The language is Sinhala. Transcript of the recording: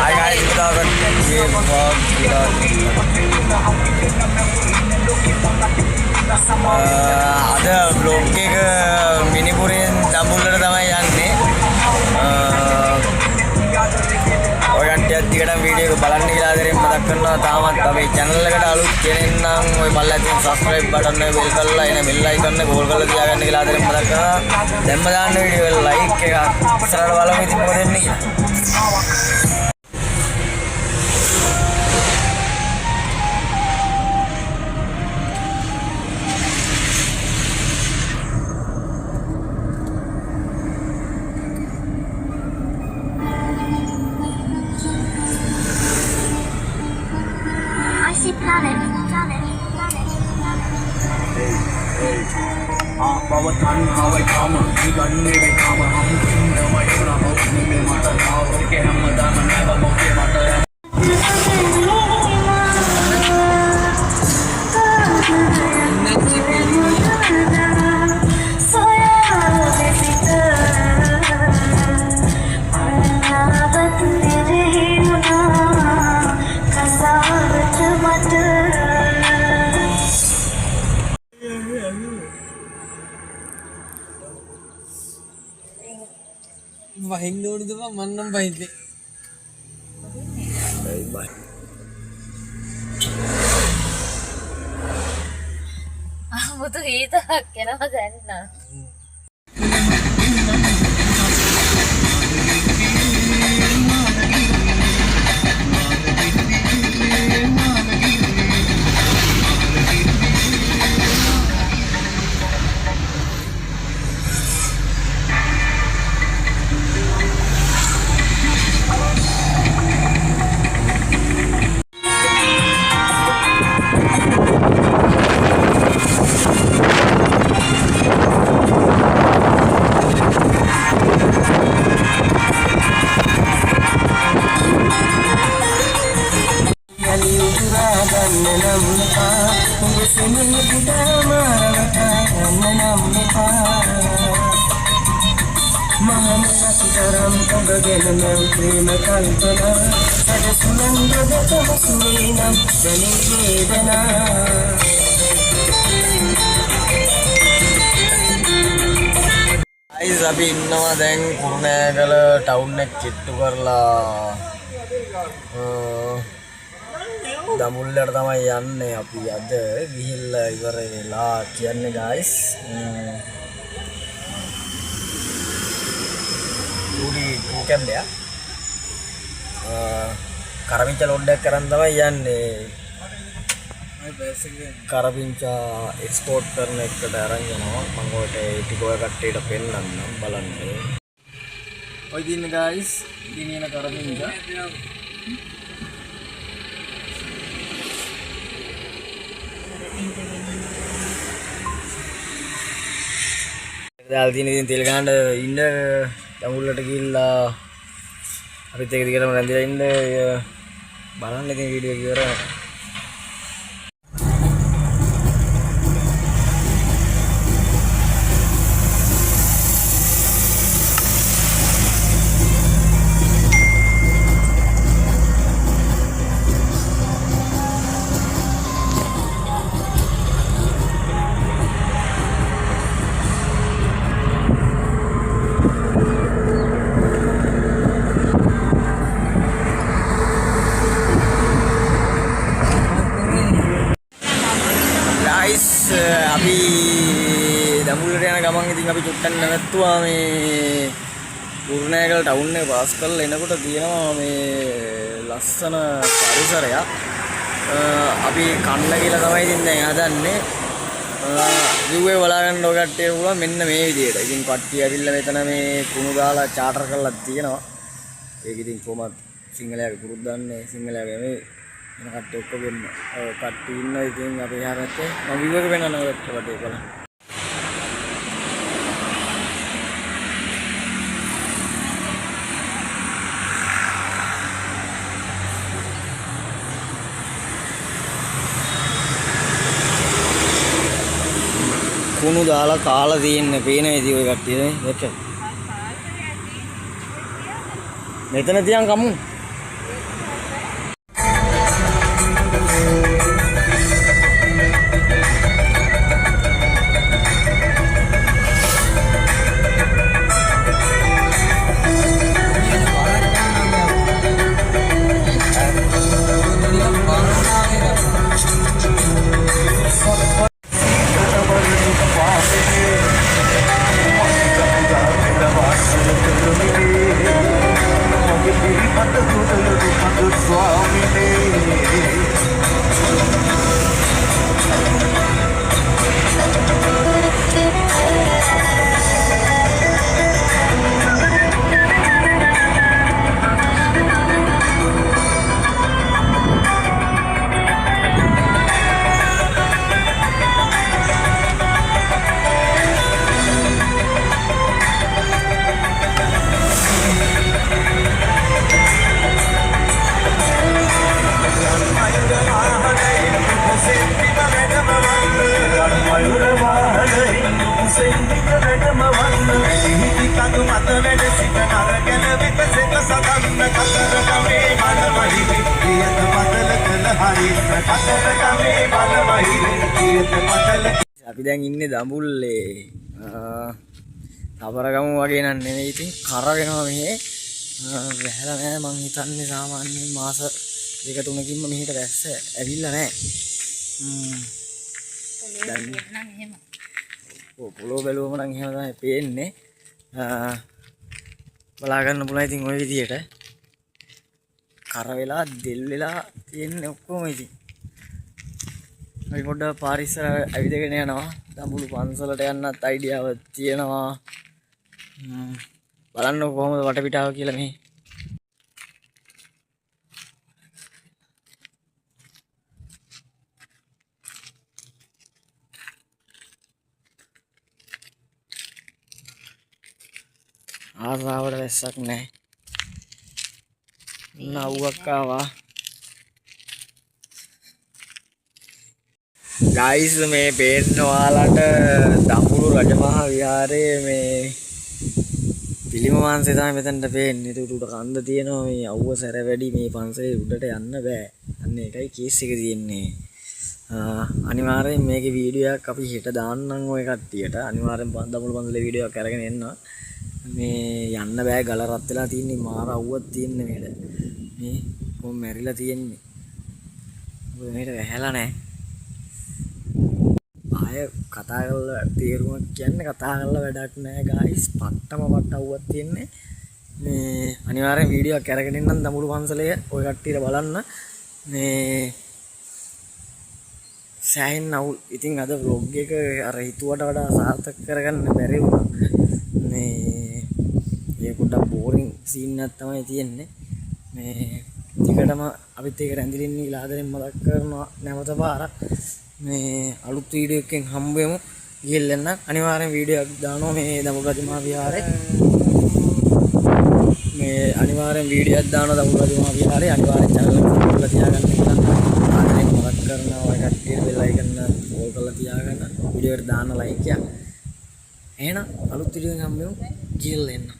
Hi guys, kita akan game vlog kita. Ada vlog ke Minipurin Dambulla තමයි යන්නේ. ඔය කට්ටියත් දිගටම වීඩියෝ එක බලන්න කියලා ආදරෙන් මතක් කරනවා. තාමත් අපේ channel එකට අලුත් කෙනෙක් නම් ඔය පල්ලෙන් තියෙන subscribe button එක bell කරලා එන bell icon එක ඕල් කරලා තියාගන්න කියලා ආදරෙන් මතක් කරනවා. දැන්ම දාන්න වීඩියෝ එක like එක ඉස්සරහට බලමු ඉතින් මොකද වෙන්නේ කියලා. Bawa tanhawai kama diganne ve kama hum kinna mayura ho me mata lao ke hamada manava moke mata වහින්න ඕනද බං මන්නම් වහින්නේ. Bye bye. 아무도 이다학게나 하지 않나. Guys, අපි ඉන්නවා දැන් කුරුණෑගල ටවුන් එක කිට්ටු කරලා දඹුල්ලට තමයි යන්නේ අපි අද ගිහිල්ලා ඉවර වෙලා කියන්නේ guys. උඩි කැම්බේ කරපිංචා ලෝඩ් එකක් කරන් තමයි යන්නේ. කරපිංචා එක්ස්පෝර්ට් කරන එකට අරන් යනවා. මම ඔයාලට ටික ඔය කට්ටියට පෙන්නන්නම් බලන්න. ඔය දින්න guys දිනින කරපිංචා දාලා තියෙන ඉතින් තෙල් ගහන්න ඉන්න දඹුල්ලට ගිහිල්ලා අපිත් එක දිගටම රැඳිලා ඉන්න බලන්න ඉතින් වීඩියෝ එක ඉවරයි. අපි දඹුල්ලට යන ගමන් ඉතින් අපි චුට්ටක් නැවතුවා මේ කුරුණෑගල ටවුන් එක පාස් කරලා එනකොට තියෙනවා මේ ලස්සන පරිසරයක්. අපි කන්න කියලා තමයි ඉතින් දැන් හදන්නේ. view එක බලා ගන්න ඔය කට්ටිය පුළුවන් මෙන්න මේ විදියට. ඉතින් කට්ටිය ඇවිල්ලා මෙතන මේ කුණු දාලා චාටර් කරලා තියෙනවා. ඒක ඉතින් කොහොමද සිංහලයාගේ පුරුද්දන්නේ සිංහලයාගේ මේ වෙන කට්ටිය ඔක්කොගෙම කට්ටිය ඉන්නවා. ඉතින් අපි එහා පැත්තේ මම view එක පෙන්නන්න ඔයාලට වටේ බලන්න. කුණු දාලා කාලා තියෙන්නේ පේන විදිහ ඔය කට්ටිය නේ. මෙතන තියන් කමු. අපි දැන් ඉන්නේ දඹුල්ලේ තවරගම වගේ නන් නෙවෙයි ඉතින් කරගෙනවා මෙහෙ වැහලා නෑ මං හිතන්නේ සාමාන්‍යයෙන් මාස දෙක තුනකින්ම මෙහෙට වැස්ස ඇවිල්ලා නෑ පොළොව බැලුවම නම් එහෙම තමයි පේන්නේ බලා ගන්න පුළුවන් ඉතින් ওই විදියට කර වෙලා දෙල් වෙලා තියෙන්නේ ඔක්කොම ඉතින් අපි පොඩ්ඩක් පාරිස්සර ඇවිදගෙන යනවා දඹුලු පන්සලට යන්නත් අයිඩියාවක් තියෙනවා බලන්න කොහොමද වටපිටාව කියලා මේ ආසාවට වැස්සක් නැහැ නව්වක් ආවා ගයිස් මේ පේන්න ඔයාලට දඹුලු රජමහා විහාරයේ මේ පිළිම වංශය තමයි මෙතනට පේන්නේ. ඒක උඩ කන්ද තියෙනවා මේ අවුව සැර වැඩි මේ පන්සලේ උඩට යන්න බෑ. අන්න ඒකයි කේස් එක තියෙන්නේ. අනිවාර්යෙන් මේකේ වීඩියෝ එකක් අපි හෙට දාන්නම් ඔය කට්ටියට. අනිවාර්යෙන් දඹුලු පන්සලේ වීඩියෝ එකක් අරගෙන එන්න. මේ යන්න බෑ ගල රත් වෙලා තියෙන්නේ මාර අවුවක් තියෙන්නේ මේක. මේ කොහොම මැරිලා තියෙන්නේ. ඔය මේකට වැහැලා නැහැ. ආය කතා කරලා තේරුමක් කියන්නේ කතා කරලා වැඩක් නැහැ ගයිස් පට්ටම අවුවක් තියෙන්නේ මේ අනිවාර්යෙන් වීඩියෝ එකක් අරගෙන ඉන්නම් දඹුලු පන්සලේ ඔය කට්ටියට බලන්න මේ සෑහෙන අවුල් ඉතින් අද vlog එක අර හිතුවට වඩා සාර්ථක කරගන්න බැරි වුණා මේ ඒක පොඩ්ඩක් බෝරින් සීන් එකක් තමයි තියෙන්නේ මේ ටිකටම අපිත් ඒක රැඳිලින් ඉලා ආදරෙන් මතක් කරනවා නැවත පාරක් මේ අලුත් වීඩියෝ එකකින් හම්බ වෙමු ගිහිල්ලා එන්න අනිවාර්යෙන් වීඩියෝ එකක් දානවා මේ දඹුලු රජමහා විහාරේ මේ අනිවාර්යෙන් වීඩියෝ එකක් දානවා දඹුලු රජමහා විහාරේ අනිවාර්යෙන් channel එක සබ්ස්ක්‍රයිබ් කරලා තියාගන්න එක ආදරෙන් මතක් කරනවා ඔය කට්ටියට බෙල් අයිකන් ඕල් කරලා තියාගන්න වීඩියෝ එකට දාන්න ලයික් එක එහෙනම් අලුත් වීඩියෝ එකකින් හම්බ වෙමු ගිහිල්ලා එන්න